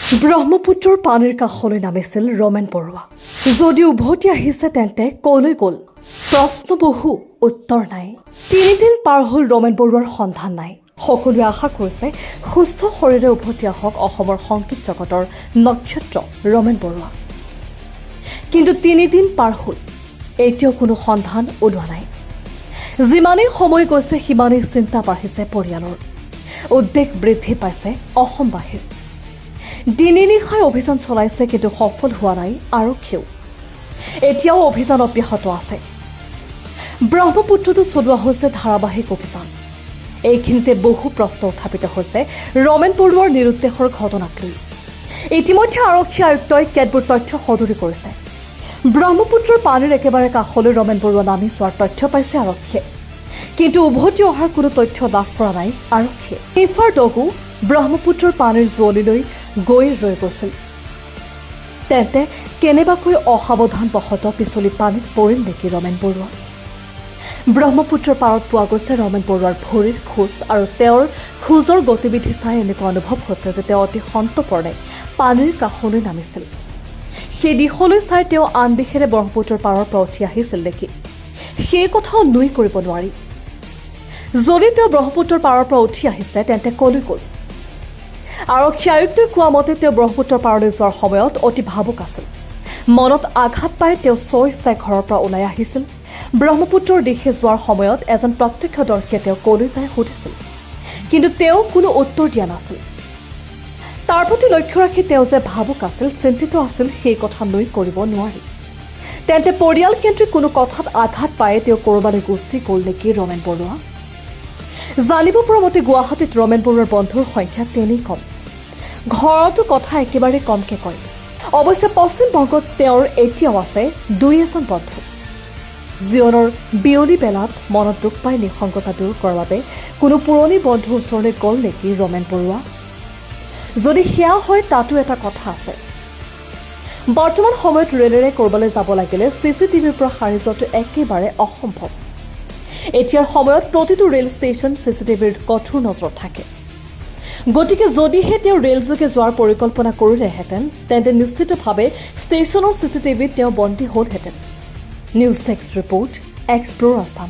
ব্ৰহ্মপুত্ৰৰ পানীৰ কাষলৈ নামিছিল ৰমেন বৰুৱা। যদি উভতি আহিছে তেন্তে কলৈ গ'ল? প্ৰশ্ন বহু, উত্তৰ নাই। 3 দিন পাৰ হ'ল ৰমেন বৰুৱাৰ সন্ধান নাই। সকলোৱে আশা কৰিছে সুস্থ শৰীৰে উভতি আহক অসমৰ সংগীত জগতৰ নক্ষত্ৰ ৰমেন বৰুৱা। কিন্তু 3 দিন পাৰ হ'ল, এতিয়াও কোনো সন্ধান ওলোৱা নাই। যিমানেই সময় গৈছে সিমানেই চিন্তা বাঢ়িছে পৰিয়ালৰ। উদ্বেগ বৃদ্ধি পাইছে অসমবাসীৰ। দিনে নিশাই অভিযান চলাইছে, কিন্তু সফল হোৱা নাই আৰক্ষীয়েও। এতিয়াও অভিযান অব্যাহত আছে। ব্ৰহ্মপুত্ৰতো চলোৱা হৈছে ধাৰাবাহিক অভিযান। এইখিনিতে বহু প্ৰশ্ন উত্থাপিত হৈছে ৰমেন বৰুৱাৰ নিৰুদ্দেশৰ ঘটনাক লৈ। ইতিমধ্যে আৰক্ষী আয়ুক্তই কেতবোৰ তথ্য সদৰি কৰিছে। ব্ৰহ্মপুত্ৰৰ পানীৰ একেবাৰে কাষলৈ ৰমেন বৰুৱা নামি যোৱাৰ তথ্য পাইছে আৰক্ষীয়ে, কিন্তু উভতি অহাৰ কোনো তথ্য লাভ কৰা নাই আৰক্ষীয়ে। ইফাৰ ডগু ব্ৰহ্মপুত্ৰৰ পানীৰ জুৱলিলৈ গৈ ৰৈ গৈছিল। তেন্তে কেনেবাকৈ অসাৱধানবশতঃ পিছলি পানীত পৰিল নেকি ৰমেন বৰুৱা? ব্ৰহ্মপুত্ৰৰ পাৰত পোৱা গৈছে ৰমেন বৰুৱাৰ ভৰিৰ খোজ, আৰু তেওঁৰ খোজৰ গতিবিধি চাই এনেকুৱা অনুভৱ হৈছে যে তেওঁ অতি সন্তৰ্পণে পানীৰ কাষলৈ নামিছিল। সেই দিশলৈ চাই তেওঁ আন দিশেৰে ব্ৰহ্মপুত্ৰৰ পাৰৰ পৰা উঠি আহিছিল নেকি, সেই কথাও নুই কৰিব নোৱাৰি। যদি তেওঁ ব্ৰহ্মপুত্ৰৰ পাৰৰ পৰা উঠি আহিছে তেন্তে কলৈ গ'ল? আৰক্ষী আয়ুক্তই কোৱা মতে তেওঁ ব্ৰহ্মপুত্ৰৰ পাৰলৈ যোৱাৰ সময়ত অতি ভাবুক আছিল। মনত আঘাত পাই তেওঁ স্বইচ্ছাই ঘৰৰ পৰা ওলাই আহিছিল। ব্ৰহ্মপুত্ৰৰ দিশে যোৱাৰ সময়ত এজন প্ৰত্যক্ষদৰ্শীয়ে তেওঁ কলৈ যায় সুধিছিল, কিন্তু তেওঁ কোনো উত্তৰ দিয়া নাছিল। তাৰ প্ৰতি লক্ষ্য ৰাখি তেওঁ যে ভাবুক আছিল, চিন্তিত আছিল, সেই কথা নুই কৰিব নোৱাৰি। তেন্তে পৰিয়ালকেন্দ্ৰিক কোনো কথাত আঘাত পাই তেওঁ ক'ৰবালৈ গুচি গ'ল নেকি ৰমেন বৰুৱা? জানিব পৰা মতে গুৱাহাটীত ৰমেন বৰুৱাৰ বন্ধুৰ সংখ্যা তেনেই কম। ঘৰতো কথা একেবাৰে কমকৈ কয়। অৱশ্যে পশ্চিমবংগত তেওঁৰ এতিয়াও আছে 2-এজন বন্ধু। জীৱনৰ বিয়লি বেলাত মনত দুখ পাই নিসংগতা দূৰ কৰাৰ বাবে কোনো পুৰণি বন্ধুৰ ওচৰলৈ গ'ল নেকি ৰমেন বৰুৱা? যদি সেয়া হয় তাতো এটা কথা আছে। বৰ্তমান সময়ত ৰেলেৰে ক'ৰবালৈ যাব লাগিলে CCTVৰ পৰা সাৰি যোৱাটো একেবাৰে অসম্ভৱ। এতিয়াৰ সময়ত প্ৰতিটো ৰেল ষ্টেচন CCTVৰ কঠোৰ নজৰত থাকে। গতিকে যদিহে তেওঁ ৰেলযোগে যোৱাৰ পৰিকল্পনা কৰিলেহেঁতেন তেন্তে নিশ্চিতভাৱে ষ্টেচনৰ CCTVত তেওঁ বন্দী হ'লহেঁতেন। News desk report, explore Assam.